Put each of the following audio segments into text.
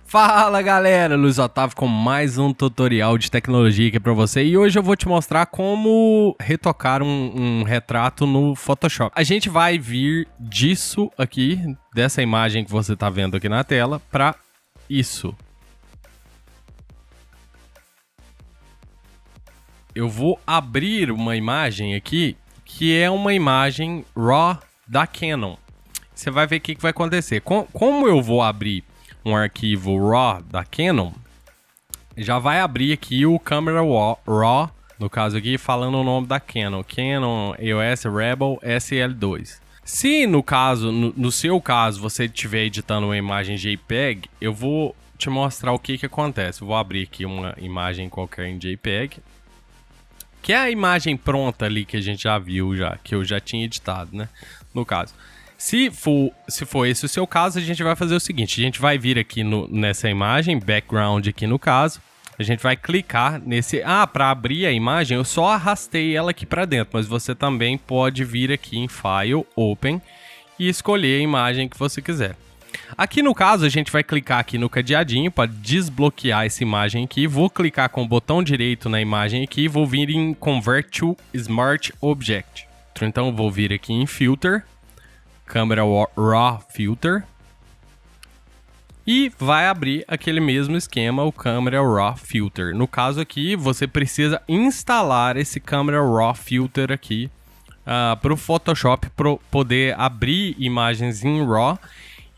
Fala galera, Luiz Otávio com mais um tutorial de tecnologia aqui pra você e hoje eu vou te mostrar como retocar um retrato no Photoshop. A gente vai vir disso aqui, dessa imagem que você tá vendo aqui na tela, pra isso. Eu vou abrir uma imagem aqui que é uma imagem RAW da Canon. Você vai ver o que vai acontecer. Como eu vou abrir um arquivo RAW da Canon, já vai abrir aqui o Camera RAW, no caso aqui, falando o nome da Canon. Canon EOS Rebel SL2. Se no caso, no seu caso, você estiver editando uma imagem JPEG, eu vou te mostrar o que acontece. Eu vou abrir aqui uma imagem qualquer em JPEG, que é a imagem pronta ali que a gente já viu, que eu já tinha editado, né? No caso. Se for esse o seu caso, a gente vai fazer o seguinte. A gente vai vir aqui nessa imagem, background aqui no caso. A gente vai clicar nesse... para abrir a imagem, eu só arrastei ela aqui para dentro. Mas você também pode vir aqui em File, Open e escolher a imagem que você quiser. Aqui no caso, a gente vai clicar aqui no cadeadinho para desbloquear essa imagem aqui. Vou clicar com o botão direito na imagem aqui e vou vir em Convert to Smart Object. Então, eu vou vir aqui em Filter, Camera RAW Filter, e vai abrir aquele mesmo esquema, o Camera RAW Filter. No caso aqui, você precisa instalar esse Camera RAW Filter aqui para o Photoshop poder abrir imagens em RAW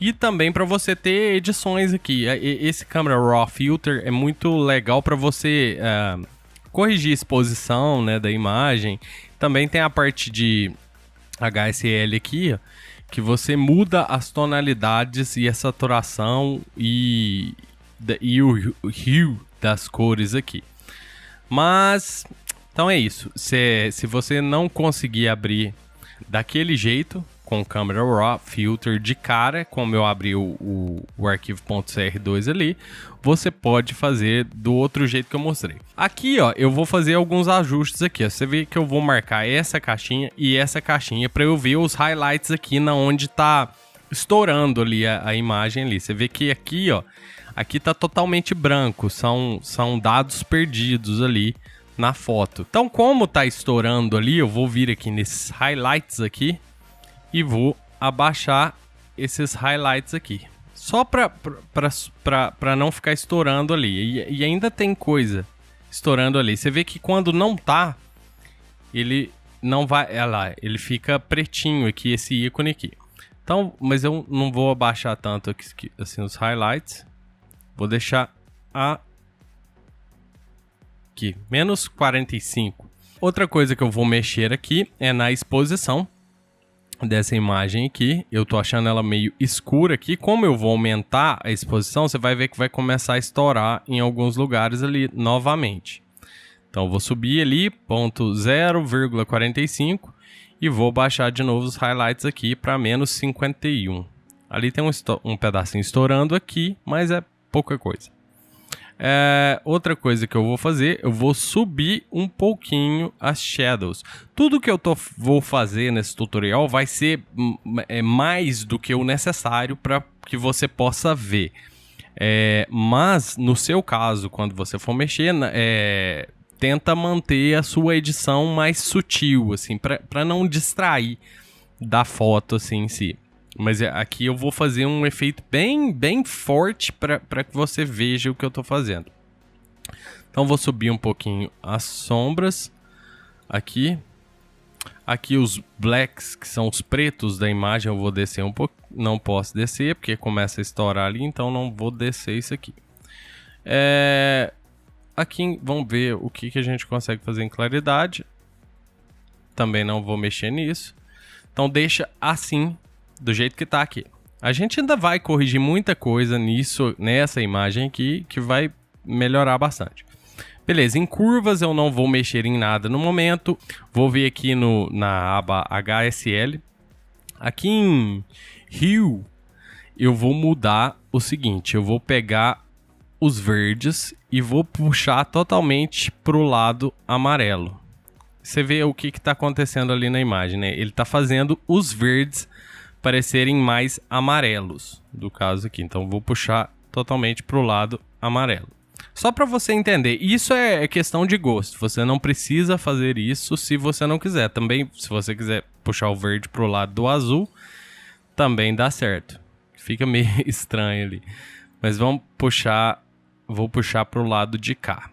e também para você ter edições aqui. Esse Camera RAW Filter é muito legal para você corrigir a exposição, né, da imagem. Também tem a parte de HSL aqui, ó, que você muda as tonalidades e a saturação e o hue das cores aqui. Mas, então é isso. Se você não conseguir abrir daquele jeito, com o Camera RAW Filter de cara, como eu abri o arquivo .cr2 ali, você pode fazer do outro jeito que eu mostrei. Aqui, ó, eu vou fazer alguns ajustes aqui, ó. Você vê que eu vou marcar essa caixinha e essa caixinha para eu ver os highlights aqui na onde tá estourando ali a imagem ali. Você vê que aqui, ó, aqui tá totalmente branco, são dados perdidos ali na foto. Então, como tá estourando ali, eu vou vir aqui nesses highlights aqui e vou abaixar esses highlights aqui. Só para não ficar estourando ali. E ainda tem coisa estourando ali. Você vê que quando não tá, ele não vai... Olha lá, ele fica pretinho aqui, esse ícone aqui. Então, mas eu não vou abaixar tanto aqui, assim, os highlights. Vou deixar aqui, menos 45. Outra coisa que eu vou mexer aqui é na exposição dessa imagem aqui. Eu tô achando ela meio escura aqui. Como eu vou aumentar a exposição, você vai ver que vai começar a estourar em alguns lugares ali novamente. Então eu vou subir ali 0,45 e vou baixar de novo os highlights aqui para menos 51. Ali tem um pedacinho estourando aqui, mas é pouca coisa. Outra coisa que eu vou fazer, eu vou subir um pouquinho as shadows. Tudo que eu vou fazer nesse tutorial vai ser mais do que o necessário para que você possa ver. Mas no seu caso, quando você for mexer, tenta manter a sua edição mais sutil, assim, para não distrair da foto assim, em si. Mas aqui eu vou fazer um efeito bem forte para que você veja o que eu estou fazendo. Então vou subir um pouquinho as sombras aqui. Aqui os blacks, que são os pretos da imagem, eu vou descer um pouco. Não posso descer porque começa a estourar ali, então não vou descer isso aqui. Aqui vamos ver o que a gente consegue fazer em claridade. Também não vou mexer nisso. Então deixa assim, do jeito que tá aqui. A gente ainda vai corrigir muita coisa nessa imagem aqui, que vai melhorar bastante. Beleza, em curvas eu não vou mexer em nada no momento. Vou vir aqui na aba HSL. Aqui em Hue, eu vou mudar o seguinte. Eu vou pegar os verdes e vou puxar totalmente pro lado amarelo. Você vê o que está acontecendo ali na imagem, né? Ele está fazendo os verdes parecerem mais amarelos, do caso aqui. Então vou puxar totalmente pro lado amarelo. Só para você entender, isso é questão de gosto. Você não precisa fazer isso se você não quiser. Também, se você quiser puxar o verde pro lado do azul, também dá certo. Fica meio estranho ali. Mas vou puxar pro lado de cá,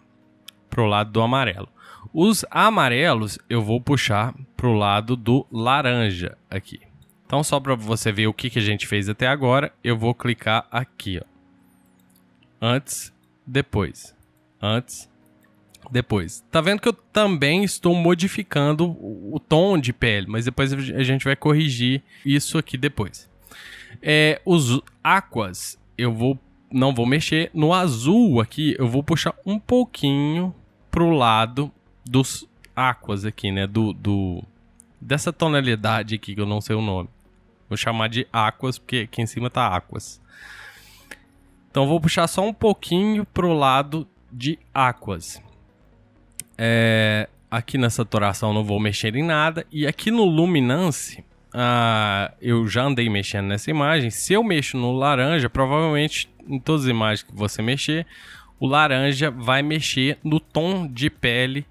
pro lado do amarelo. Os amarelos eu vou puxar pro lado do laranja aqui. Então, só para você ver o que a gente fez até agora, eu vou clicar aqui, ó. Antes, depois. Antes, depois. Tá vendo que eu também estou modificando o tom de pele, mas depois a gente vai corrigir isso aqui depois. Os aquas, não vou mexer. No azul aqui, eu vou puxar um pouquinho pro lado dos aquas aqui, né? Dessa tonalidade aqui, que eu não sei o nome. Vou chamar de aquas, porque aqui em cima tá aquas. Então vou puxar só um pouquinho pro lado de aquas. Aqui na saturação não vou mexer em nada. E aqui no luminance, eu já andei mexendo nessa imagem. Se eu mexo no laranja, provavelmente em todas as imagens que você mexer, o laranja vai mexer no tom de pele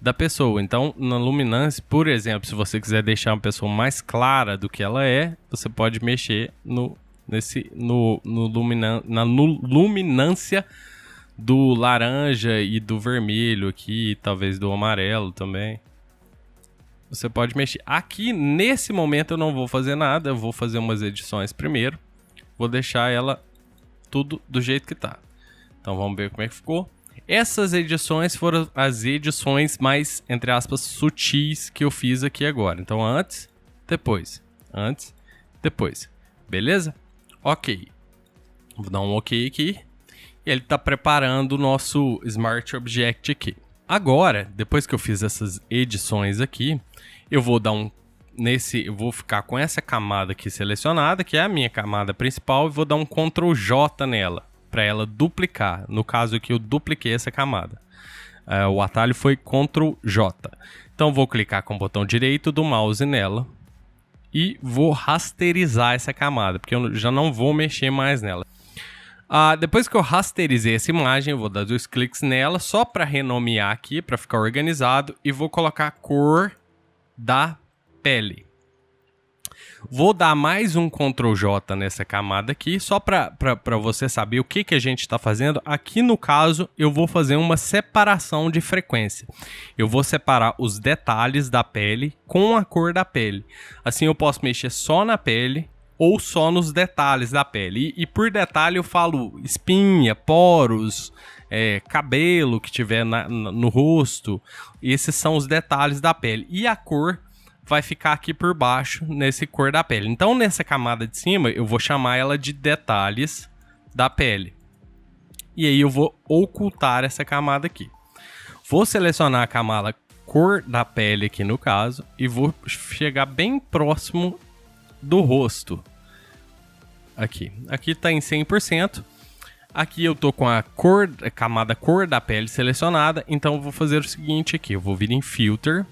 da pessoa. Então, na luminance, por exemplo, se você quiser deixar uma pessoa mais clara do que ela é, você pode mexer na luminância do laranja e do vermelho aqui, talvez do amarelo também. Você pode mexer. Aqui, nesse momento, eu não vou fazer nada. Eu vou fazer umas edições primeiro. Vou deixar ela tudo do jeito que tá. Então, vamos ver como é que ficou. Essas edições foram as edições mais, entre aspas, sutis que eu fiz aqui agora. Então, antes, depois. Antes, depois. Beleza? Ok. Vou dar um ok aqui. E ele está preparando o nosso Smart Object aqui. Agora, depois que eu fiz essas edições aqui, eu vou dar eu vou ficar com essa camada aqui selecionada, que é a minha camada principal, e vou dar um Ctrl J nela, para ela duplicar. No caso aqui, eu dupliquei essa camada. O atalho foi Ctrl J. Então, vou clicar com o botão direito do mouse nela e vou rasterizar essa camada, porque eu já não vou mexer mais nela. Depois que eu rasterizei essa imagem, eu vou dar 2 cliques nela, só para renomear aqui, para ficar organizado, e vou colocar a cor da pele. Vou dar mais um Ctrl J nessa camada aqui, só para você saber o que a gente está fazendo. Aqui no caso, eu vou fazer uma separação de frequência. Eu vou separar os detalhes da pele com a cor da pele. Assim eu posso mexer só na pele ou só nos detalhes da pele. E por detalhe eu falo espinha, poros, cabelo que tiver no rosto. Esses são os detalhes da pele. E a cor vai ficar aqui por baixo, nesse cor da pele. Então, nessa camada de cima, eu vou chamar ela de detalhes da pele. E aí eu vou ocultar essa camada aqui. Vou selecionar a camada cor da pele aqui no caso, e vou chegar bem próximo do rosto. Aqui tá em 100%. Aqui eu tô com a camada cor da pele selecionada, então eu vou fazer o seguinte aqui. Eu vou vir em Filter,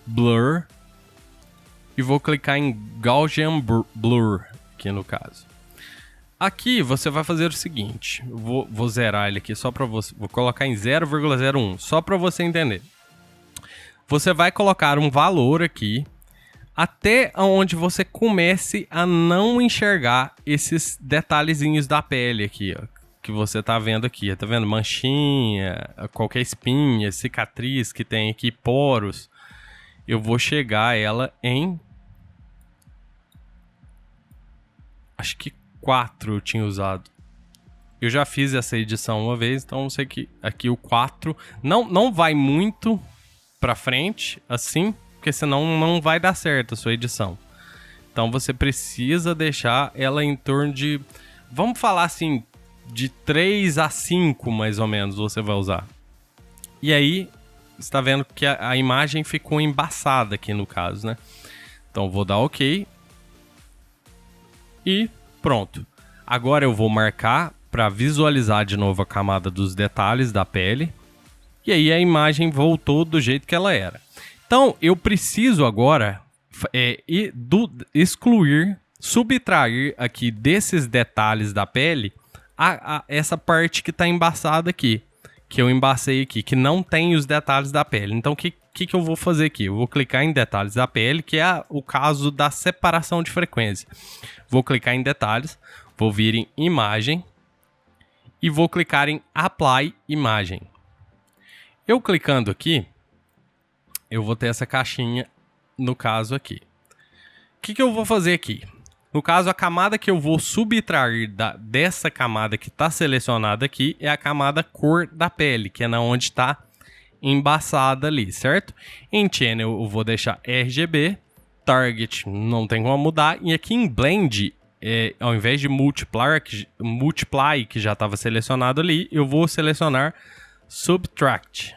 Blur, e vou clicar em Gaussian Blur, aqui no caso. Aqui você vai fazer o seguinte, vou zerar ele aqui só para você, vou colocar em 0,01, só para você entender. Você vai colocar um valor aqui, até onde você comece a não enxergar esses detalhezinhos da pele aqui, ó, que você tá vendo aqui. Tá vendo? Manchinha, qualquer espinha, cicatriz que tem aqui, poros. Eu vou chegar ela em... acho que 4 eu tinha usado. Eu já fiz essa edição uma vez, então eu sei que aqui o 4 não vai muito pra frente, assim, porque senão não vai dar certo a sua edição. Então você precisa deixar ela em torno de... vamos falar assim, de 3 a 5 mais ou menos você vai usar. E aí... você está vendo que a imagem ficou embaçada aqui no caso, né? Então vou dar OK. E pronto. Agora eu vou marcar para visualizar de novo a camada dos detalhes da pele. E aí a imagem voltou do jeito que ela era. Então eu preciso agora excluir, subtrair aqui desses detalhes da pele essa parte que tá embaçada aqui, que eu embacei aqui, que não tem os detalhes da pele. Então, o que eu vou fazer aqui? Eu vou clicar em detalhes da pele, que é o caso da separação de frequência. Vou clicar em detalhes, vou vir em imagem e vou clicar em apply imagem. Eu clicando aqui, eu vou ter essa caixinha no caso aqui. O que eu vou fazer aqui? No caso, a camada que eu vou subtrair dessa camada que está selecionada aqui é a camada cor da pele, que é na onde está embaçada ali, certo? Em Channel eu vou deixar RGB, Target não tem como mudar, e aqui em Blend, ao invés de Multiply, que já estava selecionado ali, eu vou selecionar Subtract.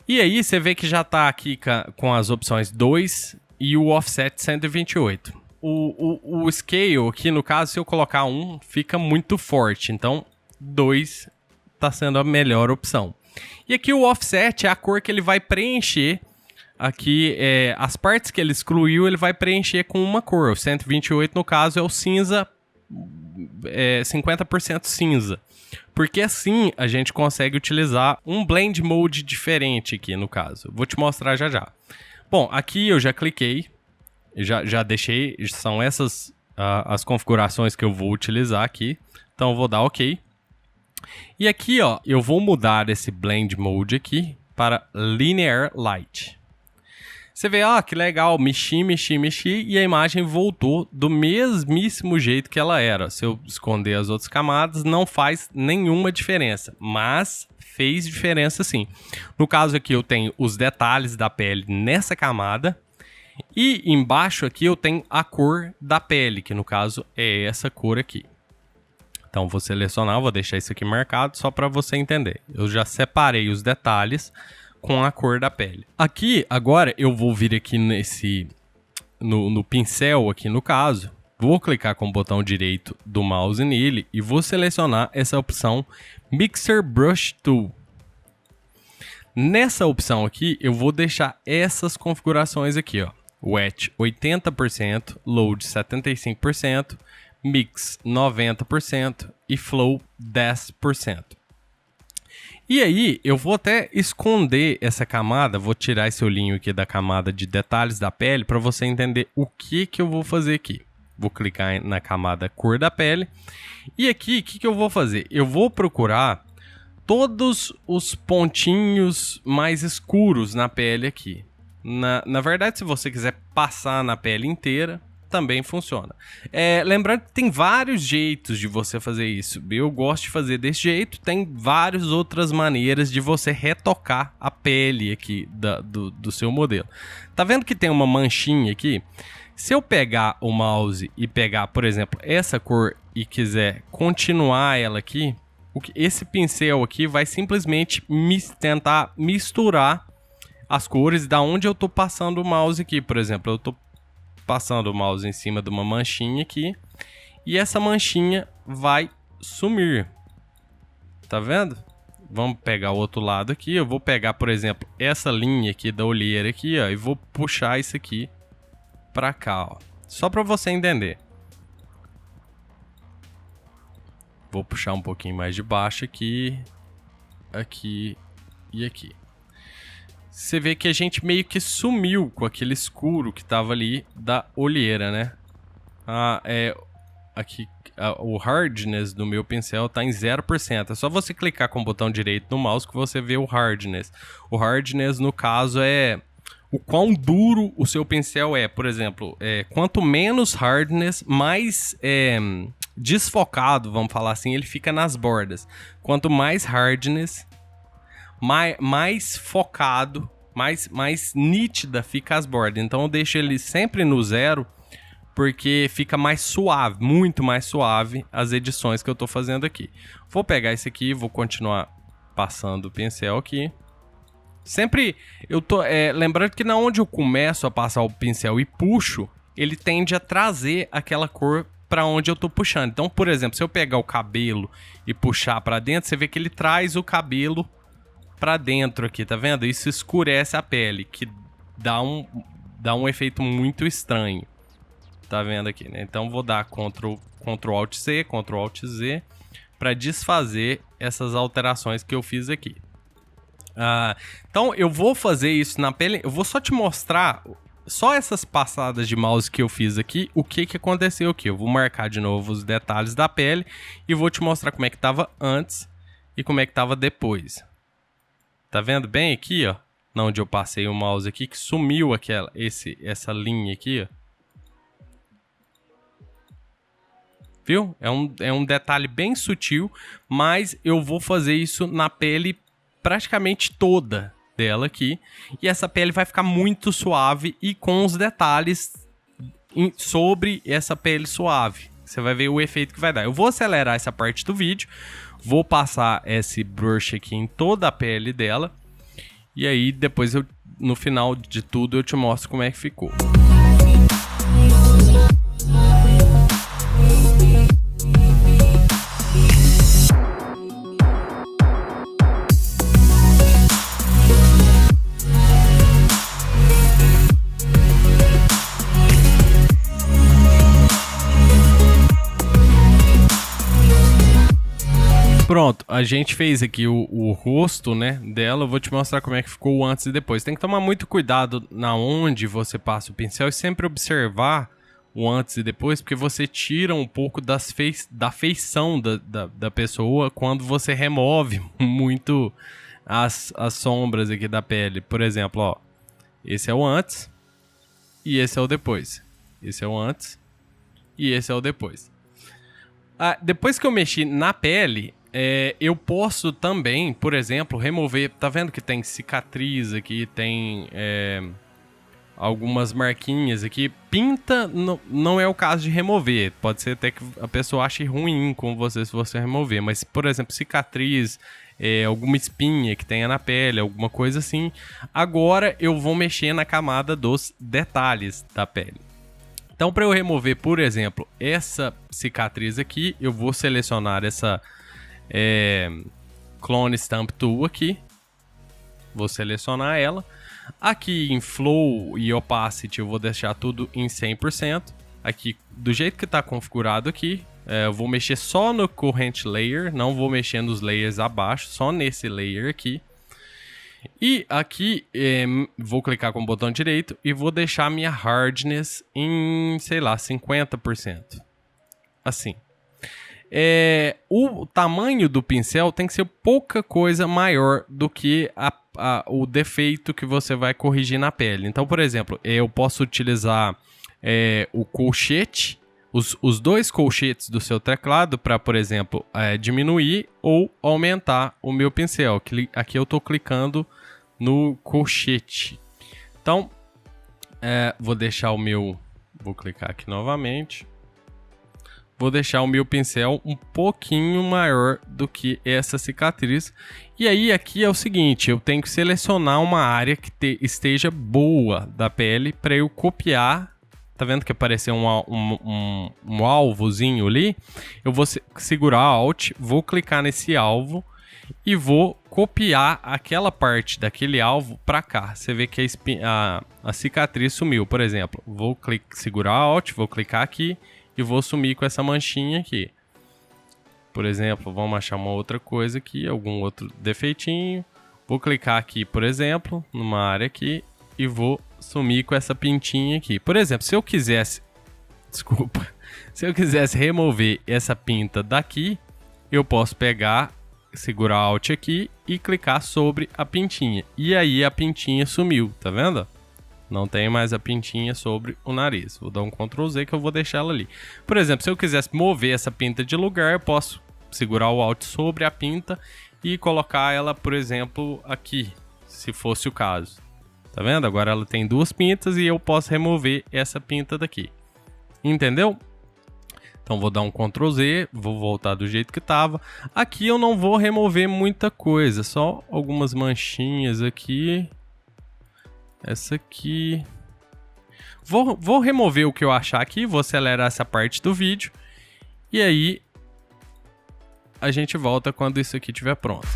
E aí você vê que já está aqui com as opções 2 e o Offset 128. O Scale aqui, no caso, se eu colocar 1, fica muito forte. Então, 2 está sendo a melhor opção. E aqui o Offset é a cor que ele vai preencher. Aqui, as partes que ele excluiu, ele vai preencher com uma cor. O 128, no caso, é o cinza, 50% cinza. Porque assim a gente consegue utilizar um Blend Mode diferente aqui, no caso. Vou te mostrar já já. Bom, aqui eu já cliquei. Já deixei, são essas as configurações que eu vou utilizar aqui. Então eu vou dar OK. E aqui, ó, eu vou mudar esse Blend Mode aqui para Linear Light. Você vê, que legal, mexi e a imagem voltou do mesmíssimo jeito que ela era. Se eu esconder as outras camadas, não faz nenhuma diferença, mas fez diferença sim. No caso aqui eu tenho os detalhes da pele nessa camada. E embaixo aqui eu tenho a cor da pele, que no caso é essa cor aqui. Então vou selecionar, vou deixar isso aqui marcado só para você entender. Eu já separei os detalhes com a cor da pele. Aqui, agora eu vou vir aqui no pincel aqui no caso. Vou clicar com o botão direito do mouse nele e vou selecionar essa opção Mixer Brush Tool. Nessa opção aqui eu vou deixar essas configurações aqui, ó. Wet 80%, Load 75%, Mix 90% e Flow 10%. E aí eu vou até esconder essa camada, vou tirar esse olhinho aqui da camada de detalhes da pele para você entender o que eu vou fazer aqui. Vou clicar na camada cor da pele e aqui o que eu vou fazer? Eu vou procurar todos os pontinhos mais escuros na pele aqui. Na verdade, se você quiser passar na pele inteira, também funciona. Lembrando que tem vários jeitos de você fazer isso. Eu gosto de fazer desse jeito. Tem várias outras maneiras de você retocar a pele aqui do seu modelo. Tá vendo que tem uma manchinha aqui? Se eu pegar o mouse e pegar, por exemplo, essa cor e quiser continuar ela aqui, esse pincel aqui vai simplesmente tentar misturar as cores da onde eu tô passando o mouse aqui. Por exemplo, eu tô passando o mouse em cima de uma manchinha aqui e essa manchinha vai sumir. Tá vendo? Vamos pegar o outro lado aqui. Eu vou pegar, por exemplo, essa linha aqui da olheira aqui, ó, e vou puxar isso aqui pra cá, ó. Só pra você entender. Vou puxar um pouquinho mais de baixo aqui, aqui e aqui. Você vê que a gente meio que sumiu com aquele escuro que tava ali da olheira, né? Aqui o hardness do meu pincel tá em 0%. É só você clicar com o botão direito no mouse que você vê o hardness. O hardness, no caso, é o quão duro o seu pincel é. Por exemplo, quanto menos hardness, mais desfocado, vamos falar assim, ele fica nas bordas. Quanto mais hardness, mais focado, mais nítida fica as bordas. Então eu deixo ele sempre no 0, porque fica mais suave, muito mais suave as edições que eu tô fazendo aqui. Vou pegar esse aqui, vou continuar passando o pincel aqui. Sempre eu tô lembrando que na onde eu começo a passar o pincel e puxo, ele tende a trazer aquela cor para onde eu tô puxando. Então, por exemplo, se eu pegar o cabelo e puxar para dentro, você vê que ele traz o cabelo para dentro aqui, tá vendo? Isso escurece a pele, que dá um efeito muito estranho. Tá vendo aqui, né? Então vou dar Ctrl Alt C, Ctrl Alt Z para desfazer essas alterações que eu fiz aqui. Então eu vou fazer isso na pele, eu vou só te mostrar só essas passadas de mouse que eu fiz aqui, o que aconteceu aqui. Eu vou marcar de novo os detalhes da pele e vou te mostrar como é que tava antes e como é que tava depois. Tá vendo bem aqui, ó? Onde eu passei o mouse aqui, que sumiu essa linha aqui, ó. Viu? É um detalhe bem sutil, mas eu vou fazer isso na pele praticamente toda dela aqui. E essa pele vai ficar muito suave e com os detalhes sobre essa pele suave. Você vai ver o efeito que vai dar. Eu vou acelerar essa parte do vídeo, vou passar esse brush aqui em toda a pele dela. E aí depois, no final de tudo, eu te mostro como é que ficou. Pronto, a gente fez aqui o rosto, né, dela. Eu vou te mostrar como é que ficou o antes e depois. Tem que tomar muito cuidado na onde você passa o pincel e sempre observar o antes e depois, porque você tira um pouco da feição da pessoa quando você remove muito as sombras aqui da pele. Por exemplo, ó, esse é o antes e esse é o depois. Esse é o antes e esse é o depois. Depois que eu mexi na pele, eu posso também, por exemplo, remover... Tá vendo que tem cicatriz aqui, tem algumas marquinhas aqui. Pinta não é o caso de remover. Pode ser até que a pessoa ache ruim com você se você remover. Mas, por exemplo, cicatriz, alguma espinha que tenha na pele, alguma coisa assim. Agora eu vou mexer na camada dos detalhes da pele. Então, para eu remover, por exemplo, essa cicatriz aqui, eu vou selecionar essa Clone Stamp Tool aqui. Vou selecionar ela. Aqui em Flow e Opacity eu vou deixar tudo em 100%. Aqui, do jeito que está configurado aqui, eu vou mexer só no Current Layer, não vou mexer nos layers abaixo, só nesse layer aqui. E aqui, vou clicar com o botão direito e vou deixar minha hardness em, sei lá, 50%. Assim. O tamanho do pincel tem que ser pouca coisa maior do que o defeito que você vai corrigir na pele. Então, por exemplo, eu posso utilizar o colchete, os dois colchetes do seu teclado para, por exemplo, diminuir ou aumentar o meu pincel. Aqui eu estou clicando no colchete. Então, vou deixar o meu... Vou clicar aqui novamente. Vou deixar o meu pincel um pouquinho maior do que essa cicatriz. E aí aqui é o seguinte, eu tenho que selecionar uma área que esteja boa da pele para eu copiar. Tá vendo que apareceu um alvozinho ali? Eu vou segurar Alt, vou clicar nesse alvo e vou copiar aquela parte daquele alvo para cá. Você vê que a cicatriz sumiu, por exemplo. Vou segurar Alt, vou clicar aqui e vou sumir com essa manchinha aqui. Por exemplo, vamos achar uma outra coisa aqui, algum outro defeitinho. Vou clicar aqui, por exemplo, numa área aqui e vou sumir com essa pintinha aqui. Por exemplo, se eu quisesse... Desculpa. Se eu quisesse remover essa pinta daqui, eu posso pegar, segurar Alt aqui e clicar sobre a pintinha. E aí a pintinha sumiu, tá vendo? Não tem mais a pintinha sobre o nariz. Vou dar um Ctrl Z que eu vou deixar ela ali. Por exemplo, se eu quisesse mover essa pinta de lugar, eu posso segurar o Alt sobre a pinta e colocar ela, por exemplo, aqui, se fosse o caso. Tá vendo? Agora ela tem duas pintas e eu posso remover essa pinta daqui. Entendeu? Então vou dar um Ctrl Z, vou voltar do jeito que estava. Aqui eu não vou remover muita coisa, só algumas manchinhas aqui. Essa aqui. Vou remover o que eu achar aqui, vou acelerar essa parte do vídeo. E aí a gente volta quando isso aqui estiver pronto.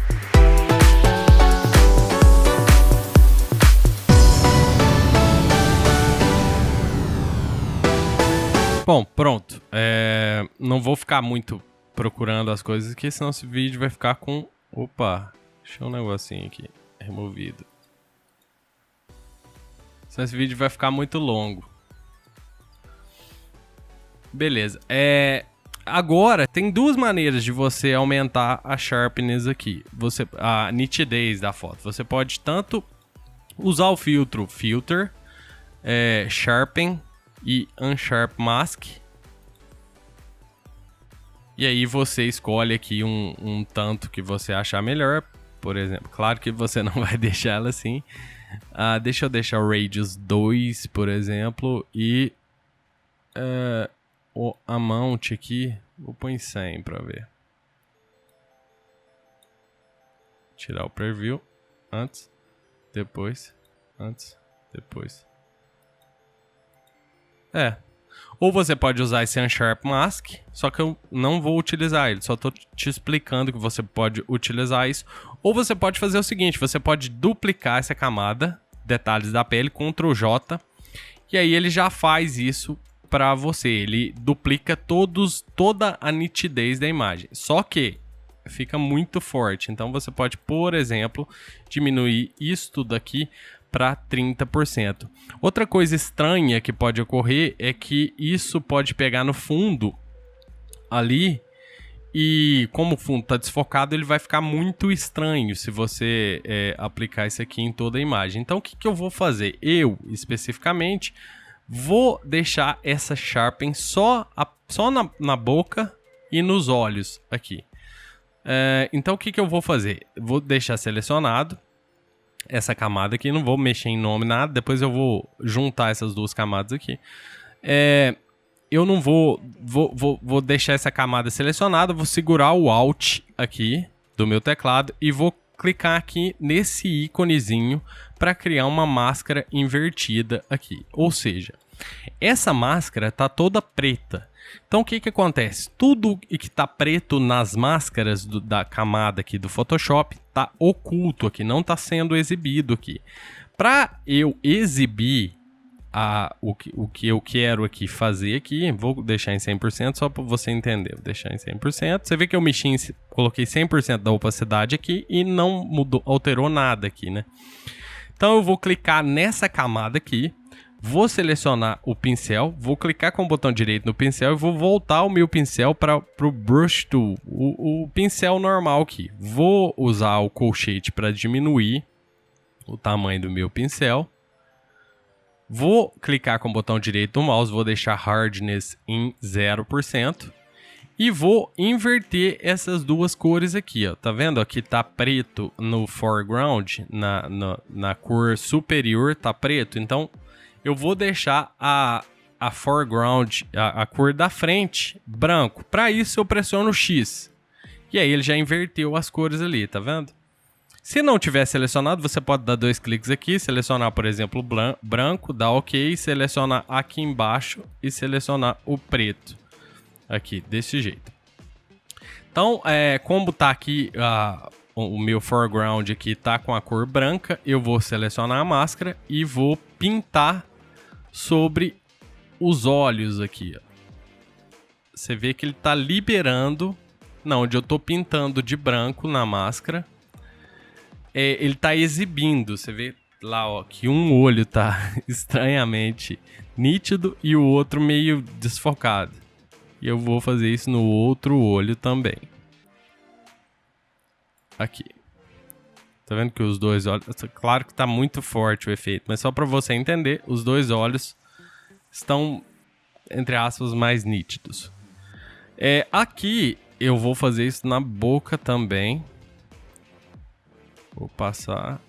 Bom, pronto. Não vou ficar muito procurando as coisas aqui, senão esse vídeo vai ficar com... Opa, deixa um negocinho aqui, removido. Senão esse vídeo vai ficar muito longo. Beleza, agora tem duas maneiras de você aumentar a sharpness aqui, a nitidez da foto. Você pode tanto usar o filtro Filter, Sharpen e Unsharp Mask. E aí você escolhe aqui um tanto que você achar melhor. Por exemplo, claro que você não vai deixar ela assim. Deixa eu deixar o Radius 2, por exemplo. E o Amount aqui, vou pôr em 100 para ver. Tirar o Preview. Antes, depois, antes, depois. Ou você pode usar esse Unsharp Mask, só que eu não vou utilizar ele, só tô te explicando que você pode utilizar isso. Ou você pode fazer o seguinte, você pode duplicar essa camada, detalhes da pele, Ctrl J, e aí ele já faz isso para você, ele duplica toda a nitidez da imagem, só que fica muito forte, então você pode, por exemplo, diminuir isto daqui para 30%. Outra coisa estranha que pode ocorrer é que isso pode pegar no fundo ali e como o fundo está desfocado, ele vai ficar muito estranho se você aplicar isso aqui em toda a imagem. Então o que eu vou fazer? Eu, especificamente, vou deixar essa Sharpen só na boca e nos olhos aqui. Então o que eu vou fazer? Vou deixar selecionado essa camada aqui, não vou mexer em nome, nada. Depois eu vou juntar essas duas camadas aqui. Eu não vou deixar essa camada selecionada, vou segurar o Alt aqui do meu teclado e vou clicar aqui nesse íconezinho para criar uma máscara invertida aqui. Ou seja, essa máscara tá toda preta. Então o que acontece? Tudo que está preto nas máscaras da camada aqui do Photoshop está oculto aqui, não está sendo exibido aqui. Para eu exibir o que eu quero aqui fazer aqui, vou deixar em 100% só para você entender. Vou deixar em 100%. Você vê que eu coloquei 100% da opacidade aqui e não alterou nada aqui, né? Então eu vou clicar nessa camada aqui. Vou selecionar o pincel, vou clicar com o botão direito no pincel e vou voltar o meu pincel para o Brush Tool, o pincel normal aqui. Vou usar o colchete para diminuir o tamanho do meu pincel. Vou clicar com o botão direito do mouse, vou deixar Hardness em 0%. E vou inverter essas duas cores aqui, ó. Tá vendo? Aqui tá preto no foreground, na cor superior tá preto, então... eu vou deixar a foreground, a cor da frente, branco. Para isso eu pressiono o X. E aí ele já inverteu as cores ali, tá vendo? Se não tiver selecionado, você pode dar 2 cliques aqui, selecionar, por exemplo, branco, dar OK, selecionar aqui embaixo e selecionar o preto. Aqui, desse jeito. Então, como tá aqui... o meu foreground aqui tá com a cor branca, eu vou selecionar a máscara e vou pintar sobre os olhos aqui, ó. Você vê que ele tá liberando, não, onde eu tô pintando de branco na máscara, ele tá exibindo, você vê lá, ó, que um olho tá estranhamente nítido e o outro meio desfocado. E eu vou fazer isso no outro olho também. Aqui. Tá vendo que os dois olhos... claro que tá muito forte o efeito, mas só para você entender, os dois olhos estão, entre aspas, mais nítidos. Aqui eu vou fazer isso na boca também. Vou passar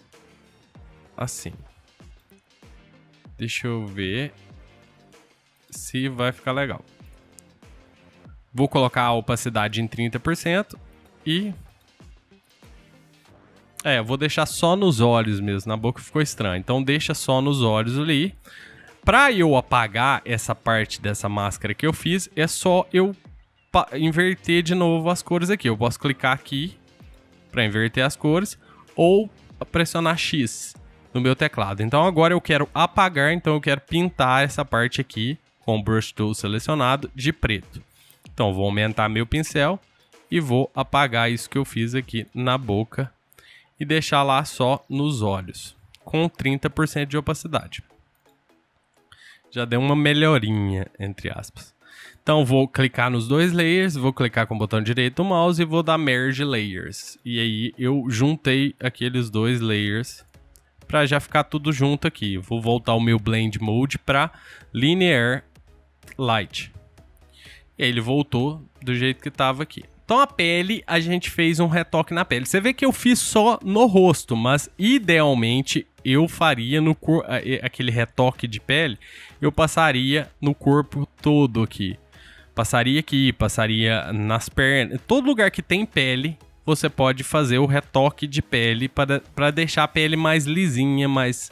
assim. Deixa eu ver se vai ficar legal. Vou colocar a opacidade em 30% e... eu vou deixar só nos olhos mesmo, na boca ficou estranho. Então deixa só nos olhos ali. Pra eu apagar essa parte dessa máscara que eu fiz, é só eu inverter de novo as cores aqui. Eu posso clicar aqui para inverter as cores ou pressionar X no meu teclado. Então agora eu quero apagar, então eu quero pintar essa parte aqui com o Brush Tool selecionado de preto. Então eu vou aumentar meu pincel e vou apagar isso que eu fiz aqui na boca e deixar lá só nos olhos, com 30% de opacidade. Já deu uma melhorinha, entre aspas. Então vou clicar nos 2 layers, vou clicar com o botão direito do mouse e vou dar Merge Layers. E aí eu juntei aqueles 2 layers para já ficar tudo junto aqui. Vou voltar o meu Blend Mode para Linear Light. E aí ele voltou do jeito que estava aqui. Então a pele, a gente fez um retoque na pele. Você vê que eu fiz só no rosto, mas idealmente eu faria no aquele retoque de pele, eu passaria no corpo todo aqui. Passaria aqui, passaria nas pernas. Todo lugar que tem pele, você pode fazer o retoque de pele para deixar a pele mais lisinha, mais,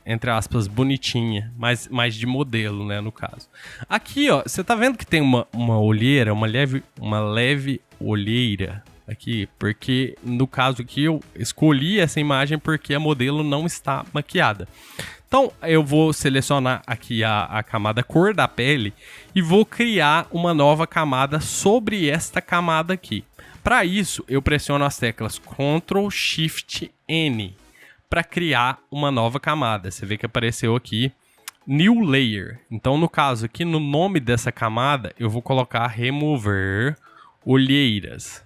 entre aspas, bonitinha, mais de modelo, né, no caso. Aqui, ó, você tá vendo que tem uma olheira, uma leve olheira aqui, porque no caso aqui eu escolhi essa imagem porque a modelo não está maquiada. Então eu vou selecionar aqui a camada cor da pele e vou criar uma nova camada sobre esta camada aqui. Para isso, eu pressiono as teclas Ctrl Shift N para criar uma nova camada. Você vê que apareceu aqui New Layer. Então, no caso aqui, no nome dessa camada, eu vou colocar Remover Olheiras,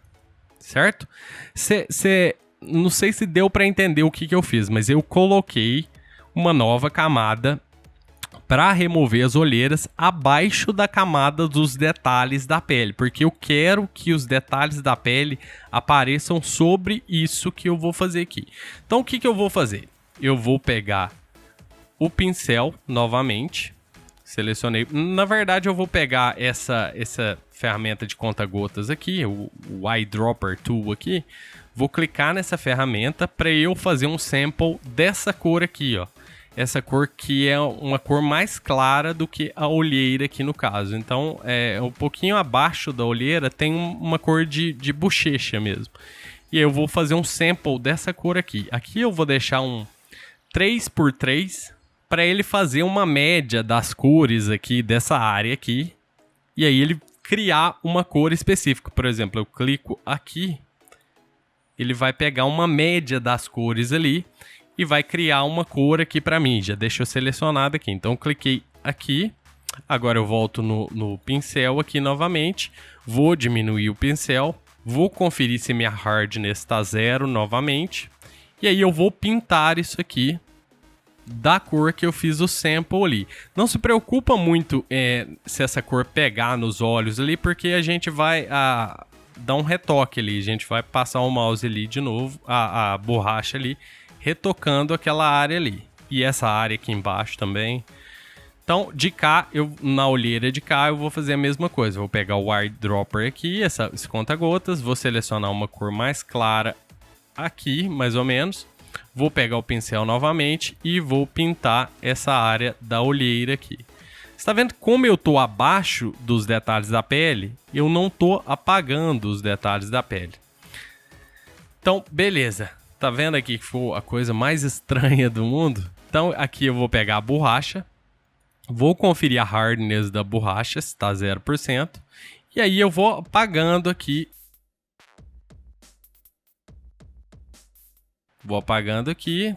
certo? Não sei se deu para entender o que eu fiz, mas eu coloquei uma nova camada para remover as olheiras abaixo da camada dos detalhes da pele, porque eu quero que os detalhes da pele apareçam sobre isso que eu vou fazer aqui. Então o que eu vou fazer? Eu vou pegar o pincel novamente, selecionei. Na verdade eu vou pegar essa ferramenta de conta-gotas aqui, o Eyedropper Tool aqui, vou clicar nessa ferramenta para eu fazer um sample dessa cor aqui, ó. Essa cor que é uma cor mais clara do que a olheira aqui no caso. Então, um pouquinho abaixo da olheira tem uma cor de bochecha mesmo. E eu vou fazer um sample dessa cor aqui. Aqui eu vou deixar um 3x3 para ele fazer uma média das cores aqui dessa área aqui. E aí ele criar uma cor específica. Por exemplo, eu clico aqui, ele vai pegar uma média das cores ali e vai criar uma cor aqui para mim. Já deixou selecionado aqui. Então, cliquei aqui. Agora eu volto no pincel aqui novamente. Vou diminuir o pincel. Vou conferir se minha hardness está 0 novamente. E aí eu vou pintar isso aqui da cor que eu fiz o sample ali. Não se preocupa muito se essa cor pegar nos olhos ali, porque a gente vai dar um retoque ali. A gente vai passar o mouse ali de novo, a borracha ali, retocando aquela área ali. E essa área aqui embaixo também. Então, de cá, na olheira de cá, eu vou fazer a mesma coisa. Vou pegar o Eyedropper aqui, esse conta-gotas. Vou selecionar uma cor mais clara aqui, mais ou menos. Vou pegar o pincel novamente e vou pintar essa área da olheira aqui. Você está vendo como eu estou abaixo dos detalhes da pele? Eu não estou apagando os detalhes da pele. Então, beleza. Tá vendo aqui que foi a coisa mais estranha do mundo? Então aqui eu vou pegar a borracha, vou conferir a hardness da borracha, se está 0%, e aí eu vou apagando aqui. Vou apagando aqui,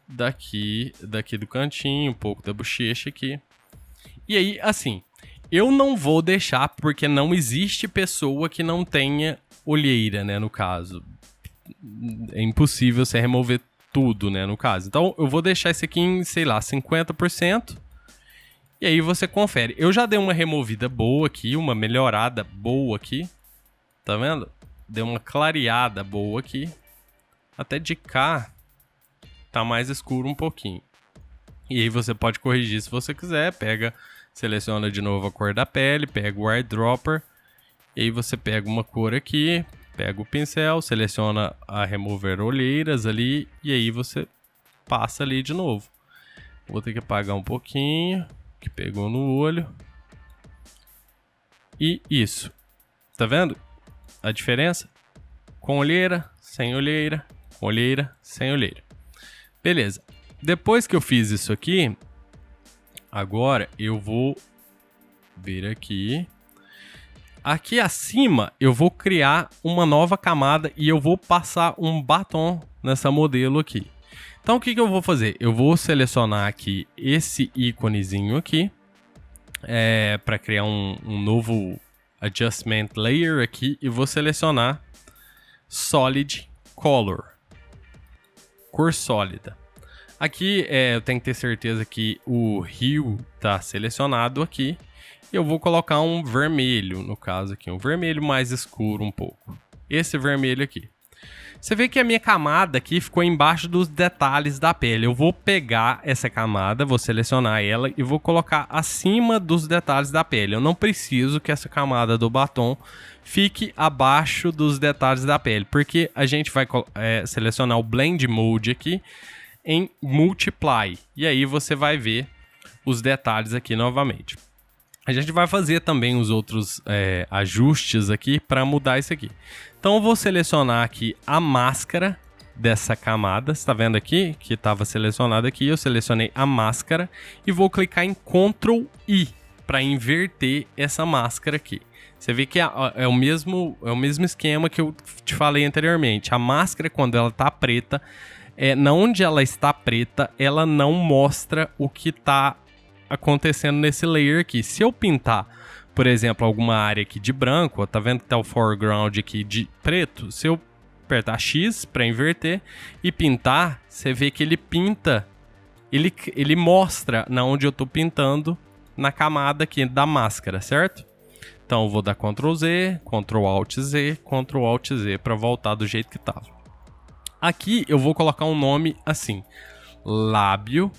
daqui do cantinho, um pouco da bochecha aqui. E aí, assim, eu não vou deixar, porque não existe pessoa que não tenha olheira, né, no caso. É impossível você remover tudo, né, no caso. Então, eu vou deixar esse aqui em, sei lá, 50%. E aí você confere. Eu já dei uma removida boa aqui, uma melhorada boa aqui. Tá vendo? Deu uma clareada boa aqui. Até de cá tá mais escuro um pouquinho. E aí você pode corrigir se você quiser. Seleciona de novo a cor da pele, pega o Eyedropper. E aí você pega uma cor aqui, pega o pincel, seleciona a remover olheiras ali, e aí você passa ali de novo. Vou ter que apagar um pouquinho, que pegou no olho. E isso. Tá vendo a diferença? Com olheira, sem olheira, com olheira, sem olheira. Beleza. Depois que eu fiz isso aqui, agora eu vou vir aqui. aqui acima eu vou criar uma nova camada e eu vou passar um batom nessa modelo aqui. Então o que eu vou fazer? Eu vou selecionar aqui esse íconezinho aqui para criar um novo Adjustment Layer aqui e vou selecionar Solid Color, cor sólida. Aqui eu tenho que ter certeza que o Hue está selecionado aqui. Eu vou colocar um vermelho, no caso aqui, um vermelho mais escuro um pouco. Esse vermelho aqui. Você vê que a minha camada aqui ficou embaixo dos detalhes da pele. Eu vou pegar essa camada, vou selecionar ela e vou colocar acima dos detalhes da pele. Eu não preciso que essa camada do batom fique abaixo dos detalhes da pele, porque a gente vai selecionar o Blend Mode aqui em Multiply. E aí você vai ver os detalhes aqui novamente. A gente vai fazer também os outros ajustes aqui para mudar isso aqui. Então eu vou selecionar aqui a máscara dessa camada. Você está vendo aqui que estava selecionado aqui. Eu selecionei a máscara e vou clicar em Ctrl I para inverter essa máscara aqui. Você vê que é o mesmo esquema que eu te falei anteriormente. A máscara, quando ela está preta, onde ela está preta, ela não mostra o que está acontecendo nesse layer aqui. Se eu pintar, por exemplo, alguma área aqui de branco, ó, tá vendo que tá o foreground aqui de preto? Se eu apertar X para inverter e pintar, você vê que ele pinta, ele mostra na onde eu tô pintando na camada aqui da máscara, certo? Então eu vou dar Ctrl Z, Ctrl Alt Z, Ctrl Alt Z para voltar do jeito que tava. Aqui eu vou colocar um nome assim: lábio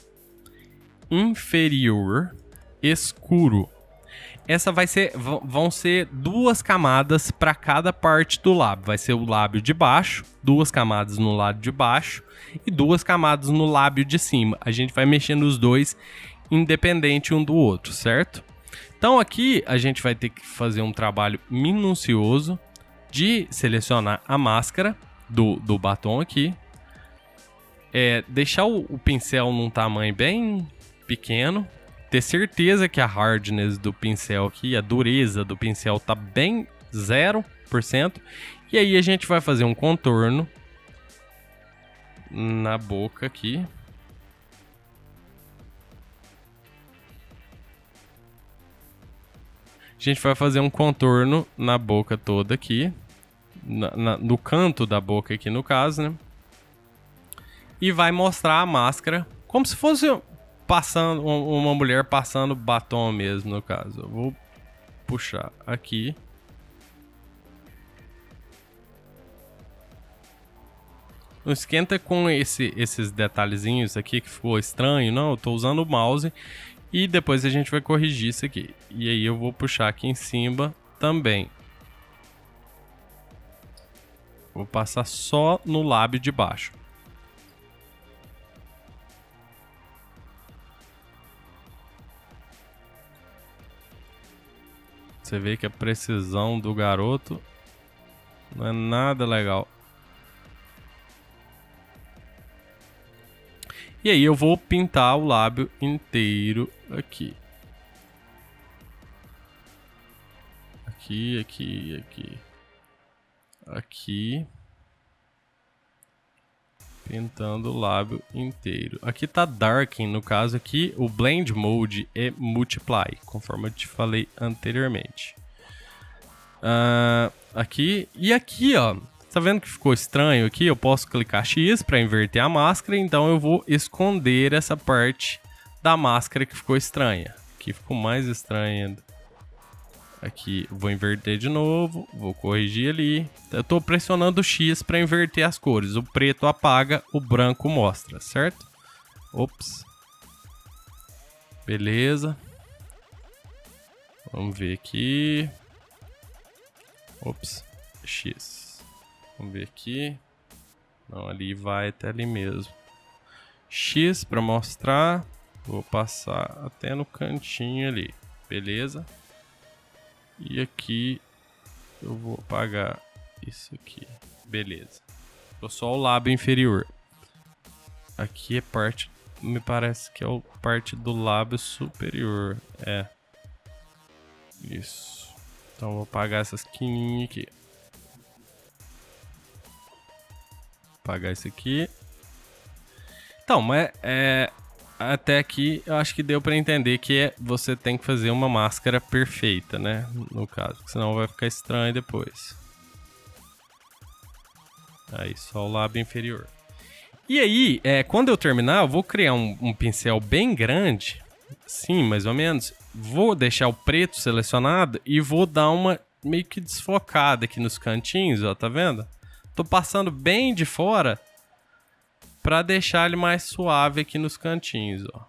inferior escuro. Essa vão ser duas camadas para cada parte do lábio. Vai ser o lábio de baixo, duas camadas no lado de baixo e duas camadas no lábio de cima. A gente vai mexendo os dois independente um do outro, certo? Então aqui a gente vai ter que fazer um trabalho minucioso de selecionar a máscara do batom aqui. Deixar o pincel num tamanho bem pequeno, ter certeza que a hardness do pincel aqui, a dureza do pincel tá bem 0%, e aí a gente vai fazer um contorno na boca aqui. A gente vai fazer um contorno na boca toda aqui, no canto da boca aqui no caso, né? E vai mostrar a máscara como se fosse passando uma mulher passando batom mesmo, no caso. Eu vou puxar aqui. Não esquenta com esses detalhezinhos aqui que ficou estranho, não. Eu tô usando o mouse e depois a gente vai corrigir isso aqui. E aí eu vou puxar aqui em cima também. Vou passar só no lábio de baixo. Você vê que a precisão do garoto não é nada legal. E aí eu vou pintar o lábio inteiro aqui. Aqui. Pintando o lábio inteiro. Aqui tá Darken, no caso aqui o Blend Mode é Multiply, conforme eu te falei anteriormente. Aqui e aqui, ó. Tá vendo que ficou estranho aqui? Eu posso clicar X para inverter a máscara, então eu vou esconder essa parte da máscara que ficou estranha. Aqui ficou mais estranha ainda. Aqui, vou inverter de novo, vou corrigir ali. Eu tô pressionando o X para inverter as cores. O preto apaga, o branco mostra, certo? Ops. Beleza. Vamos ver aqui. Ops. X. Vamos ver aqui. Não, ali vai até ali mesmo. X para mostrar. Vou passar até no cantinho ali. Beleza. E aqui eu vou apagar isso aqui. Beleza. Ficou só o lábio inferior. Aqui é parte... Me parece que é parte do lábio superior. Isso. Então vou apagar essas quininhas aqui. Apagar isso aqui. Então, mas até aqui eu acho que deu pra entender que você tem que fazer uma máscara perfeita, né? No caso, senão vai ficar estranho depois. Aí, só o lábio inferior. E aí, quando eu terminar, eu vou criar um pincel bem grande, assim, mais ou menos. Vou deixar o preto selecionado e vou dar uma meio que desfocada aqui nos cantinhos, ó, tá vendo? Tô passando bem de fora pra deixar ele mais suave aqui nos cantinhos, ó.